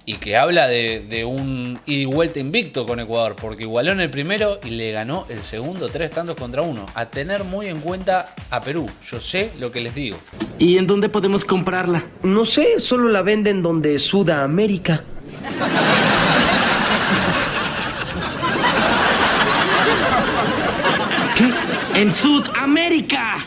y que habla de un ida y vuelta invicto con Ecuador, porque igualó en el primero y le ganó el segundo 3-1. A tener muy en cuenta a Perú, yo sé lo que les digo. ¿Y en dónde podemos comprarla? No sé, solo la venden donde Sudamérica. ¿Qué? ¡En Sudamérica!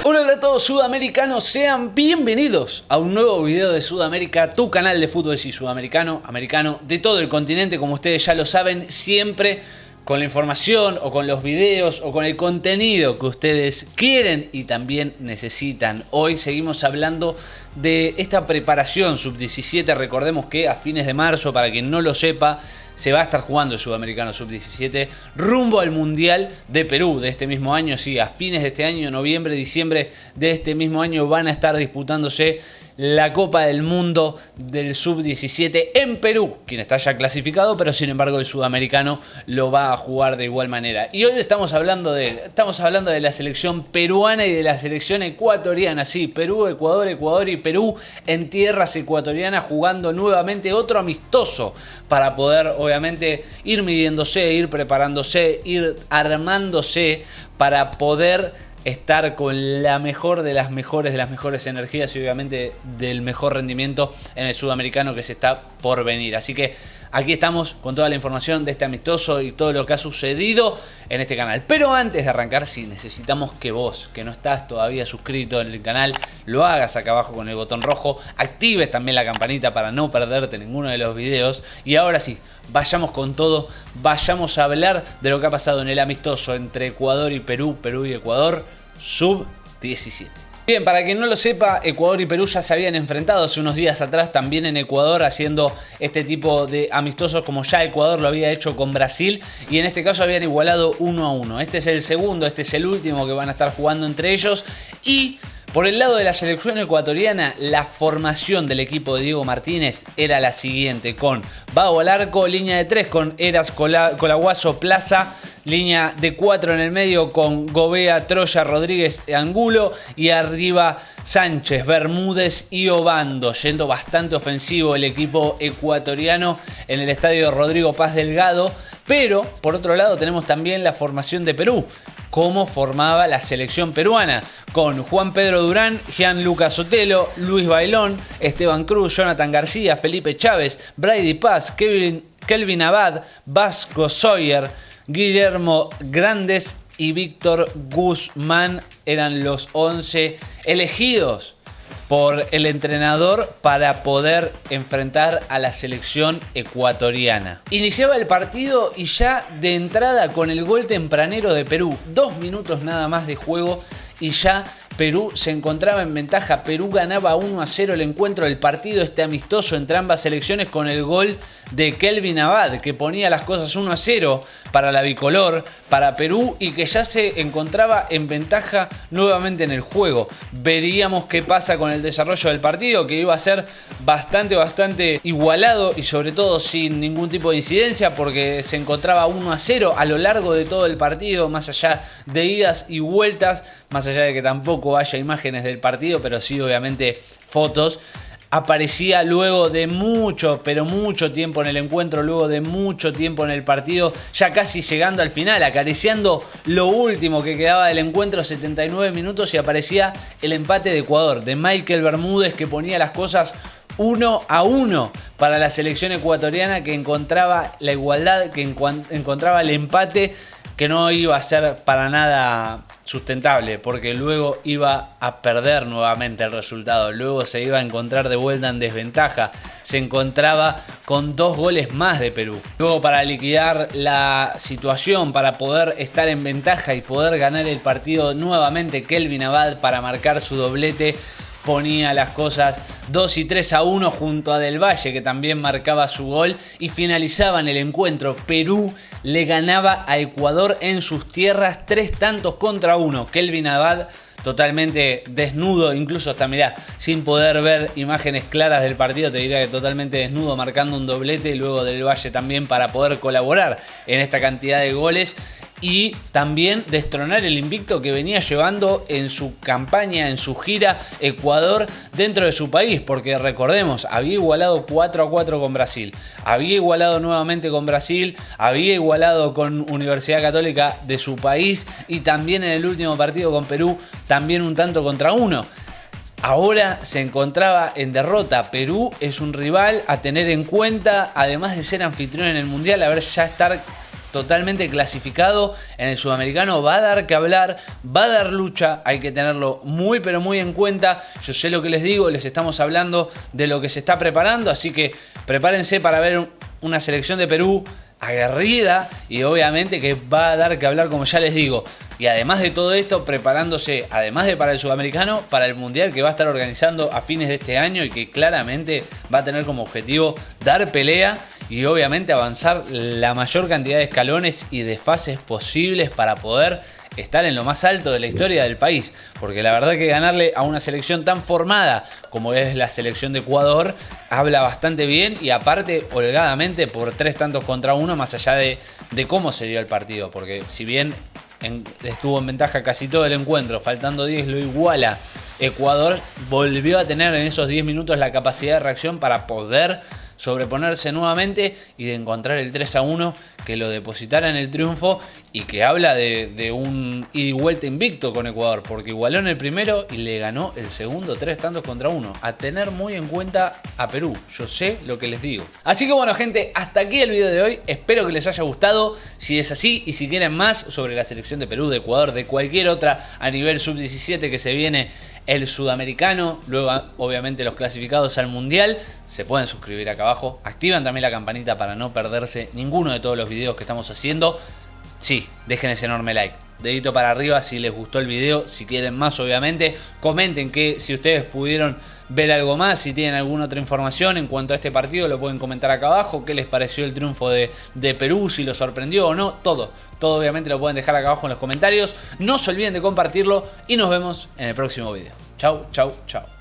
Hola a todos sudamericanos, sean bienvenidos a un nuevo video de Sudamérica, tu canal de fútbol sudamericano, americano, de todo el continente, como ustedes ya lo saben, siempre con la información o con los videos o con el contenido que ustedes quieren y también necesitan. Hoy seguimos hablando de esta preparación sub-17, recordemos que a fines de marzo, para quien no lo sepa, se va a estar jugando el Sudamericano Sub-17 rumbo al Mundial de Perú de este mismo año. Sí, a fines de este año, noviembre, diciembre de este mismo año van a estar disputándose la Copa del Mundo del Sub-17 en Perú, quien está ya clasificado, pero sin embargo el sudamericano lo va a jugar de igual manera. Y hoy estamos hablando de la selección peruana y de la selección ecuatoriana. Sí, Perú, Ecuador, Ecuador y Perú en tierras ecuatorianas jugando nuevamente otro amistoso para poder obviamente ir midiéndose, ir preparándose, ir armándose para poder estar con la mejor de las mejores energías y obviamente del mejor rendimiento en el sudamericano que se está por venir. Así que aquí estamos con toda la información de este amistoso y todo lo que ha sucedido en este canal. Pero antes de arrancar, sí, necesitamos que vos, que no estás todavía suscrito en el canal, lo hagas acá abajo con el botón rojo, actives también la campanita para no perderte ninguno de los videos. Y ahora sí, vayamos con todo, vayamos a hablar de lo que ha pasado en el amistoso entre Ecuador y Perú, Perú y Ecuador, Sub-17. Bien, para quien no lo sepa, Ecuador y Perú ya se habían enfrentado hace unos días atrás también en Ecuador haciendo este tipo de amistosos como ya Ecuador lo había hecho con Brasil y en este caso habían igualado 1-1. Este es el segundo, este es el último que van a estar jugando entre ellos. Y por el lado de la selección ecuatoriana, la formación del equipo de Diego Martínez era la siguiente, con Vago al arco, línea de 3 con Eras, Colaguazo, Plaza, línea de 4 en el medio con Gobea, Troya, Rodríguez, Angulo y arriba Sánchez, Bermúdez y Obando, yendo bastante ofensivo el equipo ecuatoriano en el estadio Rodrigo Paz Delgado. Pero por otro lado tenemos también la formación de Perú, cómo formaba la selección peruana, con Juan Pedro Durán, Gianluca Sotelo, Luis Bailón, Esteban Cruz, Jonathan García, Felipe Chávez, Brady Paz, Kelvin Abad, Vasco Sawyer, Guillermo Grandes y Víctor Guzmán eran los 11 elegidos por el entrenador para poder enfrentar a la selección ecuatoriana. Iniciaba el partido y ya de entrada con el gol tempranero de Perú, 2 minutos nada más de juego y ya Perú se encontraba en ventaja. Perú ganaba 1-0 el encuentro del partido, este amistoso entre ambas selecciones, con el gol de Kelvin Abad, que ponía las cosas 1-0 para la bicolor, para Perú, y que ya se encontraba en ventaja nuevamente en el juego. Veríamos qué pasa con el desarrollo del partido, que iba a ser bastante igualado y sobre todo sin ningún tipo de incidencia, porque se encontraba 1-0 a lo largo de todo el partido, más allá de idas y vueltas, más allá de que tampoco haya imágenes del partido, pero sí obviamente fotos. Aparecía luego de mucho tiempo en el encuentro, luego de mucho tiempo en el partido, ya casi llegando al final, acariciando lo último que quedaba del encuentro, 79 minutos, y aparecía el empate de Ecuador, de Michael Bermúdez, que ponía las cosas 1-1 para la selección ecuatoriana, que encontraba la igualdad, que encontraba el empate, que no iba a ser para nada sustentable, porque luego iba a perder nuevamente el resultado, luego se iba a encontrar de vuelta en desventaja, se encontraba con 2 goles más de Perú. Luego, para liquidar la situación, para poder estar en ventaja y poder ganar el partido nuevamente, Kelvin Abad, para marcar su doblete, ponía las cosas 2 y 3-1 junto a Del Valle, que también marcaba su gol, y finalizaban el encuentro. Perú le ganaba a Ecuador en sus tierras 3-1. Kelvin Abad totalmente desnudo, incluso hasta, mirá, sin poder ver imágenes claras del partido, te diría que totalmente desnudo, marcando un doblete, y luego Del Valle también para poder colaborar en esta cantidad de goles. y también destronar el invicto que venía llevando en su campaña, en su gira Ecuador dentro de su país, porque recordemos, había igualado 4-4 con Brasil, había igualado nuevamente con Brasil, había igualado con Universidad Católica de su país y también en el último partido con Perú, también un tanto contra uno. Ahora se encontraba en derrota. Perú es un rival a tener en cuenta, además de ser anfitrión en el Mundial, a ver, ya estar totalmente clasificado en el Sudamericano, va a dar que hablar, va a dar lucha, hay que tenerlo muy pero muy en cuenta. Yo sé lo que les digo, les estamos hablando de lo que se está preparando, así que prepárense para ver una selección de Perú aguerrida y obviamente que va a dar que hablar, como ya les digo. Y además de todo esto, preparándose, además de para el Sudamericano, para el Mundial que va a estar organizando a fines de este año y que claramente va a tener como objetivo dar pelea y obviamente avanzar la mayor cantidad de escalones y de fases posibles para poder estar en lo más alto de la historia del país. Porque la verdad que ganarle a una selección tan formada como es la selección de Ecuador habla bastante bien y aparte holgadamente por 3-1, más allá de cómo se dio el partido. Porque si bien estuvo en ventaja casi todo el encuentro, faltando 10 lo iguala, Ecuador volvió a tener en esos 10 minutos la capacidad de reacción para poder sobreponerse nuevamente y de encontrar el 3-1 que lo depositara en el triunfo y que habla de un ida y vuelta invicto con Ecuador, porque igualó en el primero y le ganó el segundo 3-1. A tener muy en cuenta a Perú, yo sé lo que les digo. Así que bueno gente, hasta aquí el video de hoy, espero que les haya gustado. Si es así y si quieren más sobre la selección de Perú, de Ecuador, de cualquier otra a nivel sub-17 que se viene el Sudamericano, luego obviamente los clasificados al Mundial, se pueden suscribir acá abajo, activan también la campanita para no perderse ninguno de todos los videos que estamos haciendo. Sí, dejen ese enorme like, dedito para arriba si les gustó el video, si quieren más obviamente, comenten que si ustedes pudieron ver algo más, si tienen alguna otra información en cuanto a este partido lo pueden comentar acá abajo, qué les pareció el triunfo de Perú, si los sorprendió o no, todo obviamente lo pueden dejar acá abajo en los comentarios, no se olviden de compartirlo y nos vemos en el próximo video. Chau, chau, chau.